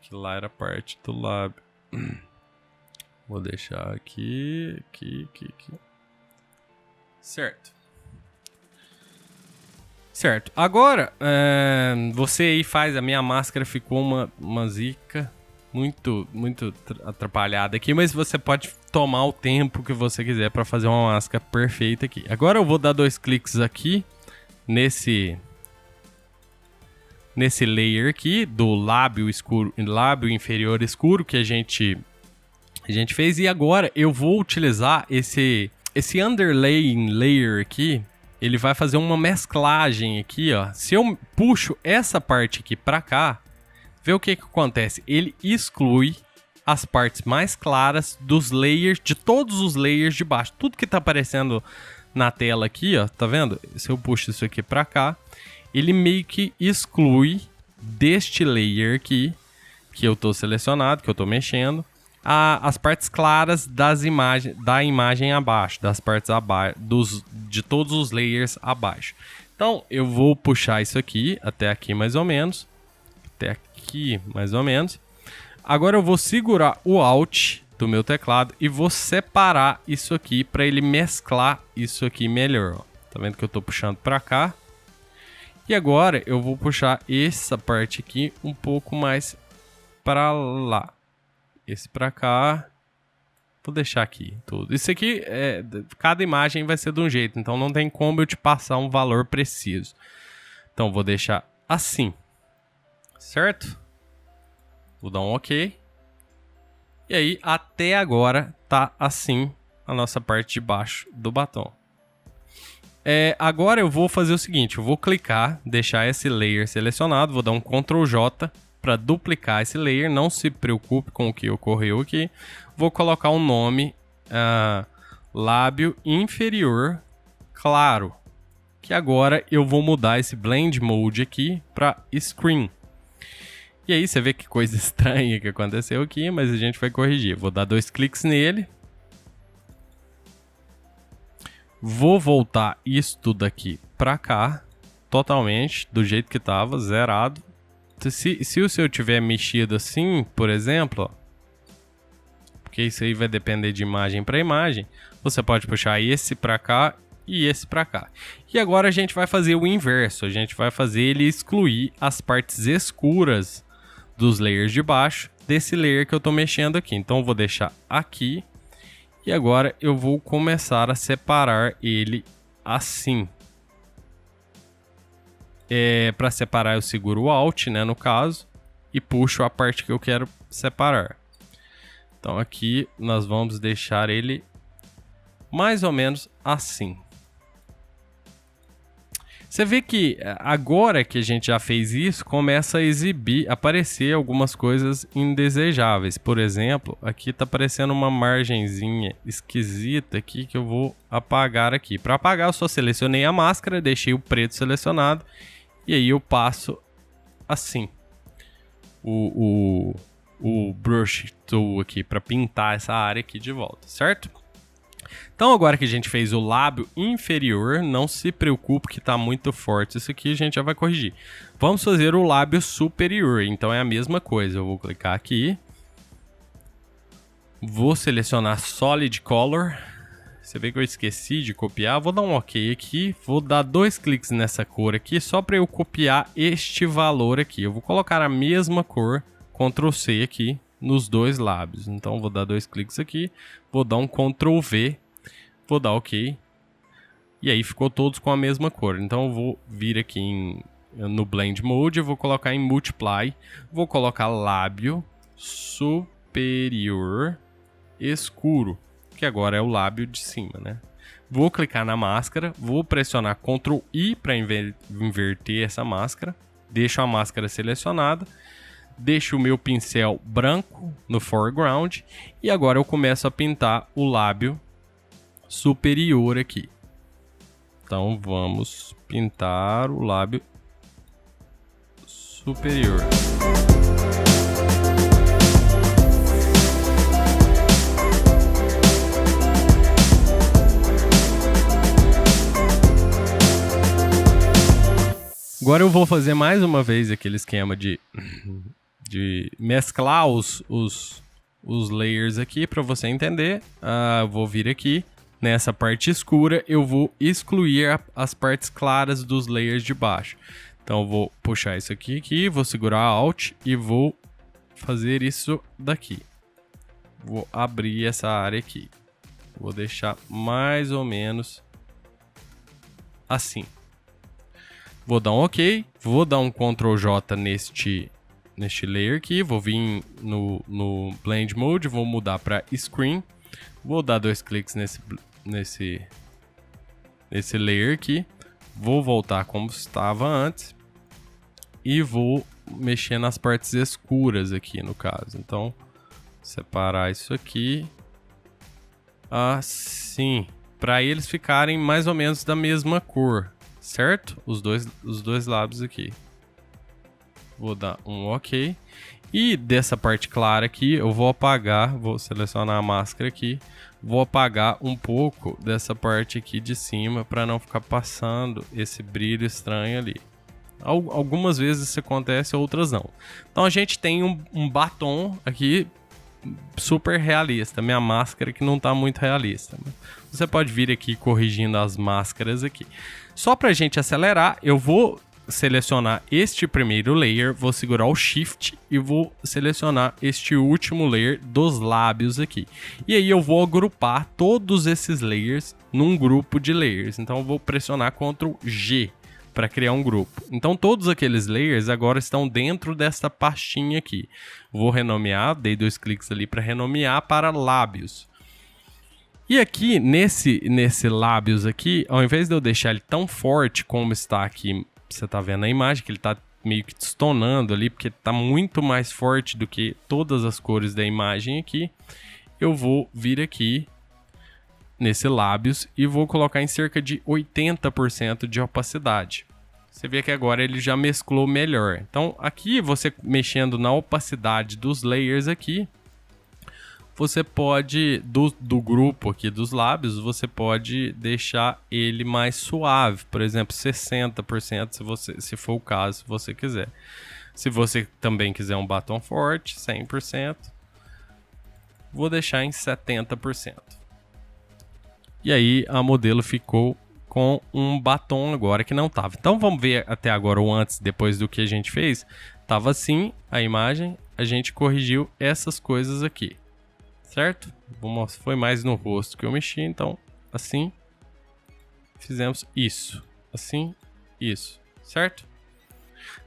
Que lá era parte do lábio. Vou deixar aqui. Certo. Agora, você aí faz... A minha máscara ficou uma zica muito atrapalhada aqui, mas você pode tomar o tempo que você quiser para fazer uma máscara perfeita aqui. Agora eu vou dar 2 cliques aqui nesse layer aqui do lábio escuro, lábio inferior escuro que a gente fez, e agora eu vou utilizar esse underlaying layer aqui. Ele vai fazer uma mesclagem aqui, ó. Se eu puxo essa parte aqui pra cá, vê o que acontece. Ele exclui as partes mais claras dos layers, de todos os layers de baixo. Tudo que tá aparecendo na tela aqui, ó, tá vendo? Se eu puxo isso aqui pra cá, ele meio que exclui deste layer aqui, que eu tô selecionado, que eu tô mexendo, as partes claras da imagem abaixo, das partes abaixo, de todos os layers abaixo. Então, eu vou puxar isso aqui, até aqui mais ou menos. Até aqui mais ou menos. Agora eu vou segurar o Alt do meu teclado e vou separar isso aqui para ele mesclar isso aqui melhor. Ó. Tá vendo que eu tô puxando para cá? E agora eu vou puxar essa parte aqui um pouco mais para lá. Esse pra cá. Vou deixar aqui tudo. Isso aqui, cada imagem vai ser de um jeito. Então não tem como eu te passar um valor preciso. Então vou deixar assim. Certo? Vou dar um OK. E aí, até agora, tá assim a nossa parte de baixo do batom. Agora eu vou fazer o seguinte. Eu vou clicar, deixar esse layer selecionado. Vou dar um Ctrl J. Para duplicar esse layer, não se preocupe com o que ocorreu aqui. Vou colocar um nome, lábio inferior claro. Que agora eu vou mudar esse blend mode aqui para screen. E aí você vê que coisa estranha que aconteceu aqui, mas a gente vai corrigir. Vou dar 2 cliques nele. Vou voltar isso tudo aqui para cá, totalmente, do jeito que estava, zerado. Se o seu tiver mexido assim, por exemplo, ó, porque isso aí vai depender de imagem para imagem, você pode puxar esse para cá e esse para cá. E agora a gente vai fazer o inverso, a gente vai fazer ele excluir as partes escuras dos layers de baixo desse layer que eu estou mexendo aqui. Então eu vou deixar aqui e agora eu vou começar a separar ele assim. Para separar eu seguro o Alt, né, no caso, e puxo a parte que eu quero separar. Então aqui nós vamos deixar ele mais ou menos assim. Você vê que agora que a gente já fez isso, começa a aparecer algumas coisas indesejáveis. Por exemplo, aqui está aparecendo uma margenzinha esquisita aqui que eu vou apagar aqui. Para apagar eu só selecionei a máscara, deixei o preto selecionado. E aí eu passo assim o brush tool aqui para pintar essa área aqui de volta, certo? Então agora que a gente fez o lábio inferior, não se preocupe que está muito forte isso aqui, a gente já vai corrigir. Vamos fazer o lábio superior, então é a mesma coisa. Eu vou clicar aqui, vou selecionar Solid Color. Você vê que eu esqueci de copiar, vou dar um OK aqui, vou dar 2 cliques nessa cor aqui, só para eu copiar este valor aqui. Eu vou colocar a mesma cor, Ctrl C aqui, nos 2 lábios. Então vou dar 2 cliques aqui, vou dar um Ctrl V, vou dar OK. E aí ficou todos com a mesma cor. Então eu vou vir aqui em no Blend Mode, eu vou colocar em Multiply, vou colocar lábio superior escuro, que agora é o lábio de cima, né? Vou clicar na máscara, vou pressionar Ctrl I para inverter essa máscara, deixo a máscara selecionada, deixo o meu pincel branco no foreground e agora eu começo a pintar o lábio superior aqui. Então vamos pintar o lábio superior. Agora eu vou fazer mais uma vez aquele esquema de mesclar os layers aqui para você entender. Eu vou vir aqui nessa parte escura, eu vou excluir as partes claras dos layers de baixo. Então eu vou puxar isso aqui, vou segurar Alt e vou fazer isso daqui. Vou abrir essa área aqui. Vou deixar mais ou menos assim. Vou dar um OK, vou dar um Ctrl J neste layer aqui, vou vir no Blend Mode, vou mudar para Screen, vou dar 2 cliques nesse layer aqui, vou voltar como estava antes e vou mexer nas partes escuras aqui no caso. Então, separar isso aqui assim, para eles ficarem mais ou menos da mesma cor. Certo? Os dois lábios aqui. Vou dar um OK. E dessa parte clara aqui, eu vou apagar, vou selecionar a máscara aqui. Vou apagar um pouco dessa parte aqui de cima para não ficar passando esse brilho estranho ali. Algumas vezes isso acontece, outras não. Então a gente tem um batom aqui super realista. Minha máscara que não está muito realista. Você pode vir aqui corrigindo as máscaras aqui. Só para a gente acelerar, eu vou selecionar este primeiro layer, vou segurar o Shift e vou selecionar este último layer dos lábios aqui. E aí eu vou agrupar todos esses layers num grupo de layers. Então eu vou pressionar Ctrl G para criar um grupo. Então todos aqueles layers agora estão dentro desta pastinha aqui. Vou renomear, dei 2 cliques ali para renomear para lábios. E aqui, nesse lábios aqui, ao invés de eu deixar ele tão forte como está aqui, você está vendo na imagem, que ele está meio que destonando ali, porque está muito mais forte do que todas as cores da imagem aqui, eu vou vir aqui nesse lábios e vou colocar em cerca de 80% de opacidade. Você vê que agora ele já mesclou melhor. Então aqui, você mexendo na opacidade dos layers aqui, você pode, do grupo aqui dos lábios, você pode deixar ele mais suave. Por exemplo, 60%, se for o caso, se você quiser. Se você também quiser um batom forte, 100%. Vou deixar em 70%. E aí, a modelo ficou com um batom agora que não estava. Então, vamos ver até agora o antes e depois do que a gente fez. Tava assim a imagem, a gente corrigiu essas coisas aqui. Certo? Foi mais no rosto que eu mexi, então assim fizemos isso, assim, isso, certo?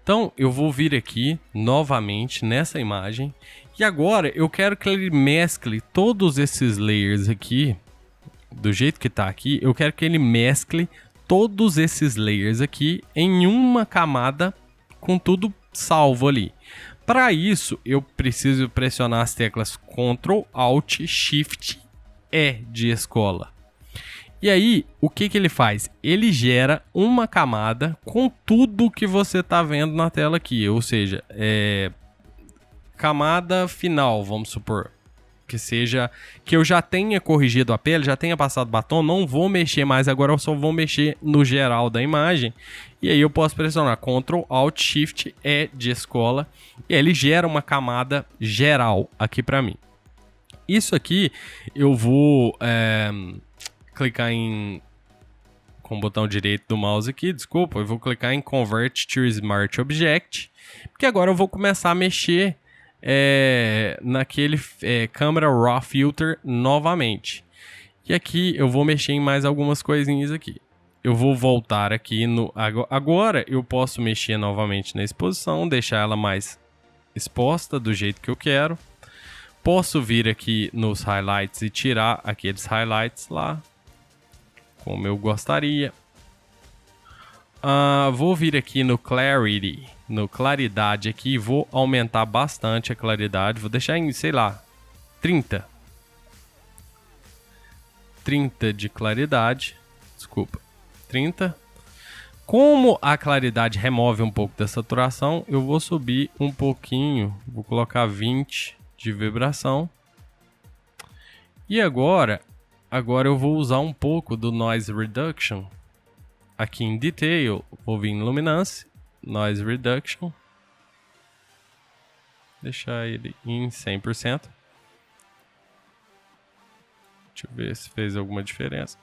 Então eu vou vir aqui novamente nessa imagem e agora eu quero que ele mescle todos esses layers aqui, do jeito que tá aqui, eu quero que ele mescle todos esses layers aqui em uma camada com tudo salvo ali. Para isso, eu preciso pressionar as teclas Ctrl, Alt, Shift, E de escola. E aí, o que ele faz? Ele gera uma camada com tudo que você está vendo na tela aqui. Ou seja, camada final, vamos supor. Que seja, que eu já tenha corrigido a pele, já tenha passado batom, não vou mexer mais agora, eu só vou mexer no geral da imagem. E aí eu posso pressionar Ctrl, Alt, Shift, E de escola e ele gera uma camada geral aqui para mim. Isso aqui eu vou clicar com o botão direito do mouse aqui, desculpa, eu vou clicar em Convert to Smart Object, porque agora eu vou começar a mexer naquele Camera Raw Filter novamente. E aqui eu vou mexer em mais algumas coisinhas aqui. eu vou voltar aqui no... Agora eu posso mexer novamente na exposição, deixar ela mais exposta do jeito que eu quero. Posso vir aqui nos highlights e tirar aqueles highlights lá, como eu gostaria. Vou vir aqui no Clarity, no claridade aqui, vou aumentar bastante a claridade. Vou deixar em, sei lá, 30. 30 de claridade. Desculpa. 30. Como a claridade remove um pouco da saturação, eu vou subir um pouquinho. Vou colocar 20 de vibração. E agora eu vou usar um pouco do Noise Reduction. Aqui em Detail, vou vir em Luminance, Noise Reduction. Deixar ele em 100%. Deixa eu ver se fez alguma diferença.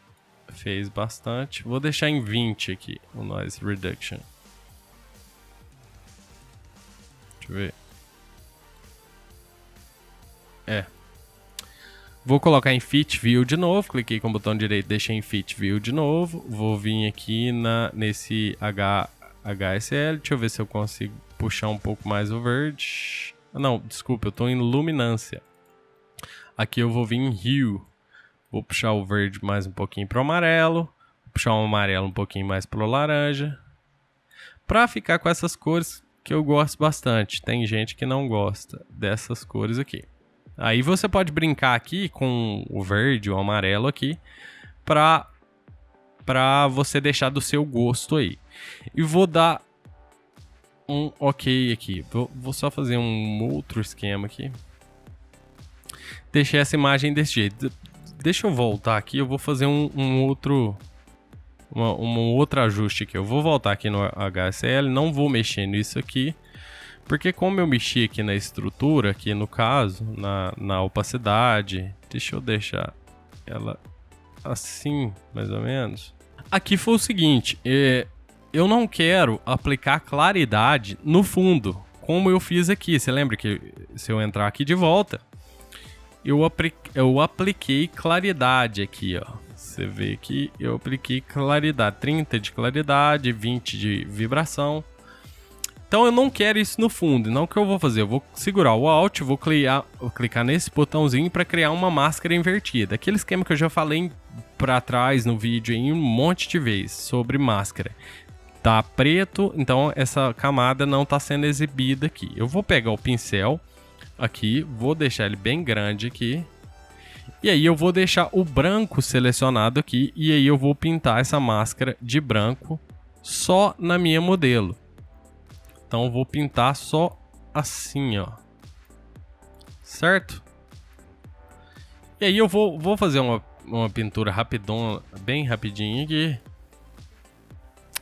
Fez bastante. Vou deixar em 20 aqui, o Noise Reduction. Deixa eu ver. Vou colocar em Fit View de novo. Cliquei com o botão direito, deixei em Fit View de novo. Vou vir aqui nesse HSL. Deixa eu ver se eu consigo puxar um pouco mais o verde. Não, desculpa, eu estou em Luminância. Aqui eu vou vir em Hue. Vou puxar o verde mais um pouquinho para o amarelo. Vou puxar o amarelo um pouquinho mais para o laranja. Para ficar com essas cores que eu gosto bastante. Tem gente que não gosta dessas cores aqui. Aí você pode brincar aqui com o verde, o amarelo aqui, pra você deixar do seu gosto aí. E vou dar um ok aqui. Vou só fazer um outro esquema aqui. Deixei essa imagem desse jeito. Deixa eu voltar aqui, eu vou fazer um outro ajuste aqui. Eu vou voltar aqui no HSL, não vou mexer nisso aqui. Porque como eu mexi aqui na estrutura, aqui no caso, na opacidade, deixa eu deixar ela assim, mais ou menos. Aqui foi o seguinte, eu não quero aplicar claridade no fundo, como eu fiz aqui. Você lembra que se eu entrar aqui de volta, eu apliquei claridade aqui, ó. Você vê que eu apliquei claridade, 30 de claridade, 20 de vibração. Então eu não quero isso no fundo. Então o que eu vou fazer? Eu vou segurar o Alt, vou clicar nesse botãozinho para criar uma máscara invertida. Aquele esquema que eu já falei para trás no vídeo em um monte de vezes sobre máscara. Tá preto, então essa camada não está sendo exibida aqui. Eu vou pegar o pincel aqui, vou deixar ele bem grande aqui. E aí eu vou deixar o branco selecionado aqui. E aí eu vou pintar essa máscara de branco só na minha modelo. Então eu vou pintar só assim, ó. Certo? E aí eu vou fazer uma pintura rapidona, bem rapidinha aqui.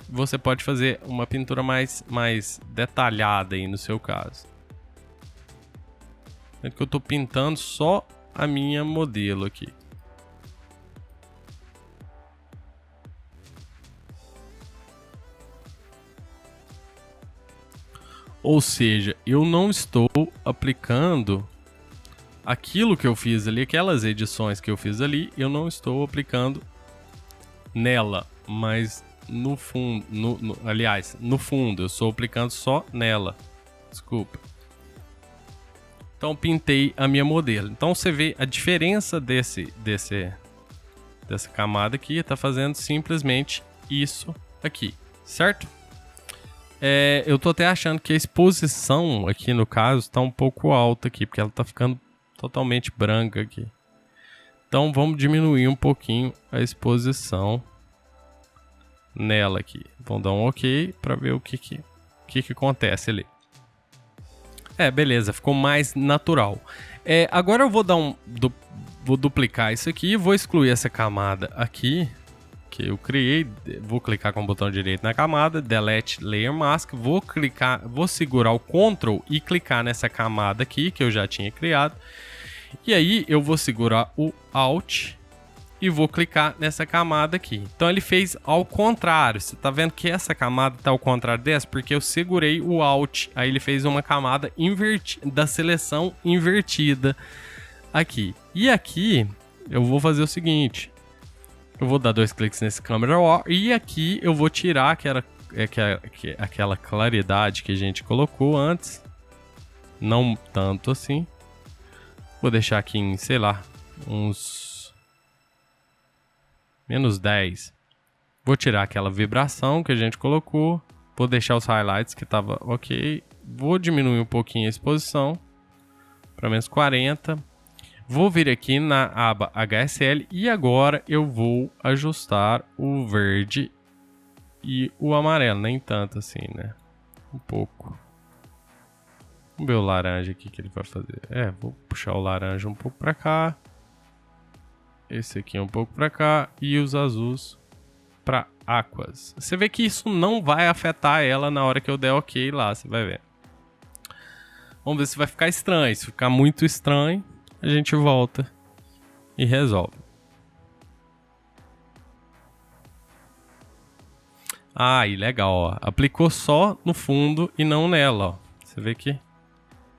Você pode fazer uma pintura mais detalhada aí no seu caso. É que eu tô pintando só a minha modelo aqui. Ou seja, eu não estou aplicando aquilo que eu fiz ali, aquelas edições que eu fiz ali, eu não estou aplicando nela, mas no fundo, aliás, no fundo, eu estou aplicando só nela. Desculpa. Então pintei a minha modelo. Então você vê a diferença dessa camada aqui, está fazendo simplesmente isso aqui, certo? Eu tô até achando que a exposição aqui no caso está um pouco alta aqui, porque ela tá ficando totalmente branca aqui. Então vamos diminuir um pouquinho a exposição nela aqui. Vamos dar um ok para ver o que acontece ali. Beleza, ficou mais natural. Agora eu vou dar vou duplicar isso aqui e vou excluir essa camada aqui que eu criei. Vou clicar com o botão direito na camada, Delete Layer Mask, vou segurar o Ctrl e clicar nessa camada aqui que eu já tinha criado. E aí eu vou segurar o Alt e vou clicar nessa camada aqui. Então ele fez ao contrário. Você tá vendo que essa camada tá ao contrário dessa? Porque eu segurei o Alt, aí ele fez uma camada invertida, da seleção invertida aqui. E aqui eu vou fazer o seguinte. Eu vou dar 2 cliques nesse Camera Raw e aqui eu vou tirar aquela claridade que a gente colocou antes. Não tanto assim. Vou deixar aqui em, sei lá, uns menos 10. Vou tirar aquela vibração que a gente colocou. Vou deixar os highlights que tava ok. Vou diminuir um pouquinho a exposição para menos 40. Vou vir aqui na aba HSL e agora eu vou ajustar o verde e o amarelo. Nem tanto assim, né? Um pouco. Vamos ver o laranja aqui que ele vai fazer. Vou puxar o laranja um pouco para cá. Esse aqui um pouco para cá. E os azuis para aquas. Você vê que isso não vai afetar ela na hora que eu der ok lá. Você vai ver. Vamos ver se vai ficar estranho. Se ficar muito estranho, a gente volta e resolve. E legal, ó. Aplicou só no fundo e não nela, ó. Você vê que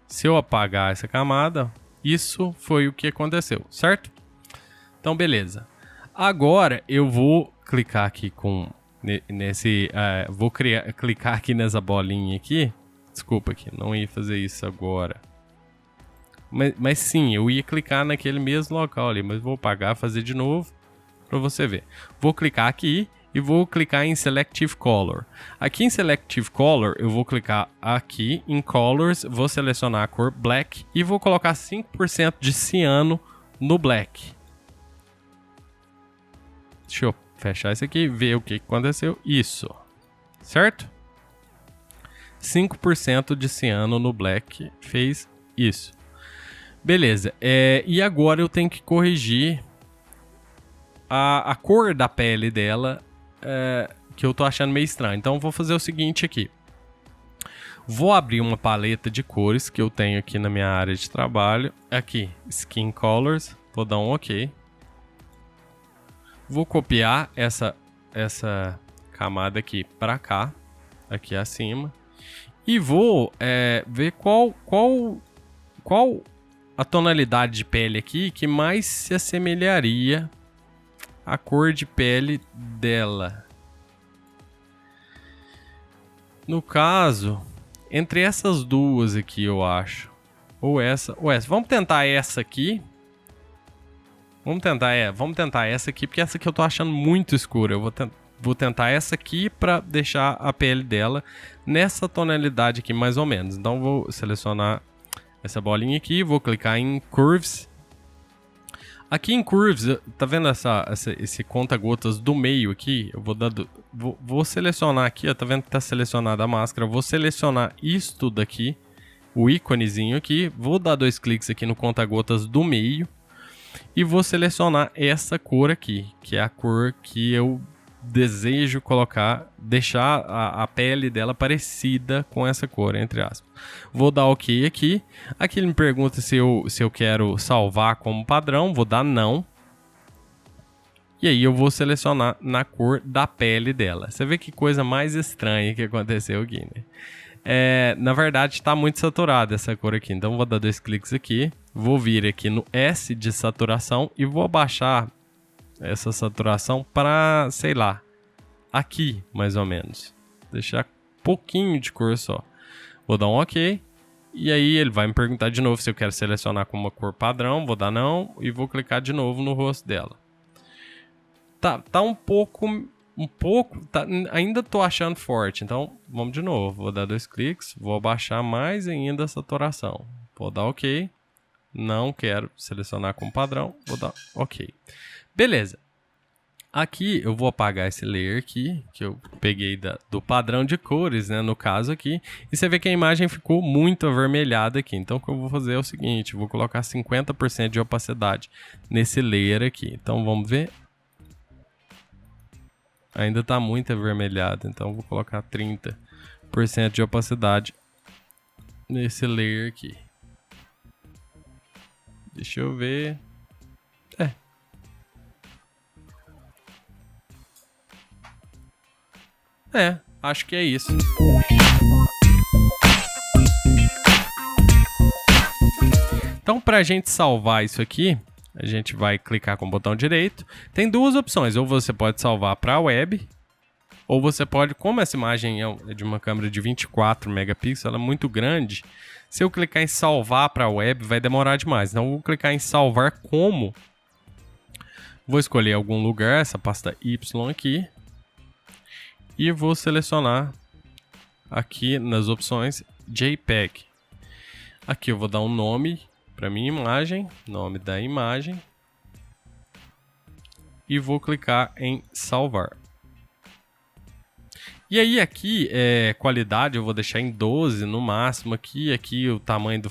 se eu apagar essa camada, isso foi o que aconteceu, certo? Então, beleza. Agora eu vou clicar aqui clicar aqui nessa bolinha aqui. Desculpa aqui, não ia fazer isso agora. Mas sim, eu ia clicar naquele mesmo local ali, mas vou apagar, fazer de novo para você ver. Vou clicar aqui e vou clicar em Selective Color. Aqui em Selective Color, eu vou clicar aqui em Colors, vou selecionar a cor Black e vou colocar 5% de ciano no Black. Deixa eu fechar isso aqui e ver o que aconteceu. Isso, certo? 5% de ciano no Black fez isso. Beleza, e agora eu tenho que corrigir a cor da pele dela, que eu tô achando meio estranho. Então vou fazer o seguinte aqui. Vou abrir uma paleta de cores que eu tenho aqui na minha área de trabalho. Aqui, Skin Colors, vou dar um OK. Vou copiar essa camada aqui para cá, aqui acima. E vou ver qual a tonalidade de pele aqui que mais se assemelharia à cor de pele dela. No caso, entre essas duas aqui, eu acho. Ou essa. Vamos tentar essa aqui. Vamos tentar essa aqui, porque essa aqui eu tô achando muito escura. Eu vou tentar essa aqui para deixar a pele dela nessa tonalidade aqui, mais ou menos. Então, vou selecionar essa bolinha aqui, vou clicar em Curves. Aqui em Curves, tá vendo esse conta-gotas do meio aqui? Eu vou selecionar aqui, ó, tá vendo que tá selecionada a máscara? Eu vou selecionar isto daqui, o íconezinho aqui. Vou dar 2 cliques aqui no conta-gotas do meio. E vou selecionar essa cor aqui, que é a cor que eu desejo deixar a pele dela parecida com essa cor, entre aspas. Vou dar OK aqui. Aqui ele me pergunta se eu quero salvar como padrão. Vou dar não. E aí eu vou selecionar na cor da pele dela. Você vê que coisa mais estranha que aconteceu aqui, né? Na verdade está muito saturada essa cor aqui. Então vou dar 2 cliques aqui. Vou vir aqui no S de saturação e vou abaixar essa saturação para, sei lá, aqui mais ou menos. Deixar pouquinho de cor só. Vou dar um OK. E aí ele vai me perguntar de novo se eu quero selecionar com uma cor padrão. Vou dar não e vou clicar de novo no rosto dela. Tá um pouco, ainda tô achando forte. Então vamos de novo. Vou dar 2 cliques. Vou abaixar mais ainda a saturação. Vou dar OK. Não quero selecionar como padrão. Vou dar OK. Beleza. Aqui eu vou apagar esse layer aqui, que eu peguei do padrão de cores, né, no caso aqui. E você vê que a imagem ficou muito avermelhada aqui. Então o que eu vou fazer é o seguinte, vou colocar 50% de opacidade nesse layer aqui. Então vamos ver. Ainda está muito avermelhado, então vou colocar 30% de opacidade nesse layer aqui. Deixa eu ver. Acho que é isso. Então, para a gente salvar isso aqui, A gente vai clicar com o botão direito. Tem duas opções, ou você pode salvar para a web, ou você pode, como essa imagem é de uma câmera de 24 megapixels, ela é muito grande, se eu clicar em salvar para a web vai demorar demais. Então eu vou clicar em salvar como. Vou escolher algum lugar, essa pasta Y aqui, e vou selecionar aqui nas opções JPEG. Aqui eu vou dar um nome para minha imagem, nome da imagem, e vou clicar em salvar. E aí aqui, qualidade, eu vou deixar em 12 no máximo aqui o tamanho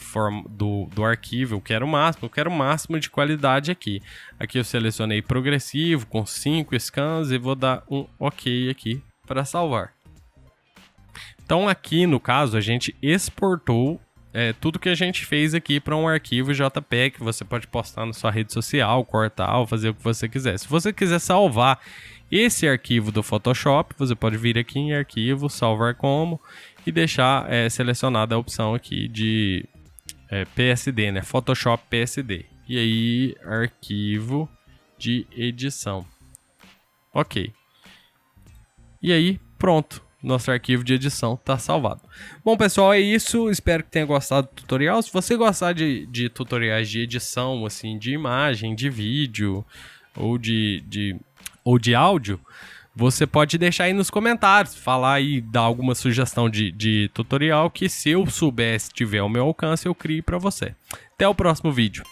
do arquivo, eu quero o máximo de qualidade aqui. Aqui eu selecionei progressivo, com 5 scans e vou dar um OK aqui para salvar. Então aqui no caso a gente exportou tudo que a gente fez aqui para um arquivo JPEG que você pode postar na sua rede social, cortar ou fazer o que você quiser. Se você quiser salvar esse arquivo do Photoshop, você pode vir aqui em arquivo, salvar como e deixar selecionada a opção aqui de PSD, né? Photoshop PSD. E aí, arquivo de edição. Ok. E aí, pronto. Nosso arquivo de edição está salvado. Bom, pessoal, é isso. Espero que tenha gostado do tutorial. Se você gostar de tutoriais de edição, assim, de imagem, de vídeo ou de áudio, você pode deixar aí nos comentários, falar aí, dar alguma sugestão de tutorial que, se eu souber, se tiver ao meu alcance, eu crio para você. Até o próximo vídeo.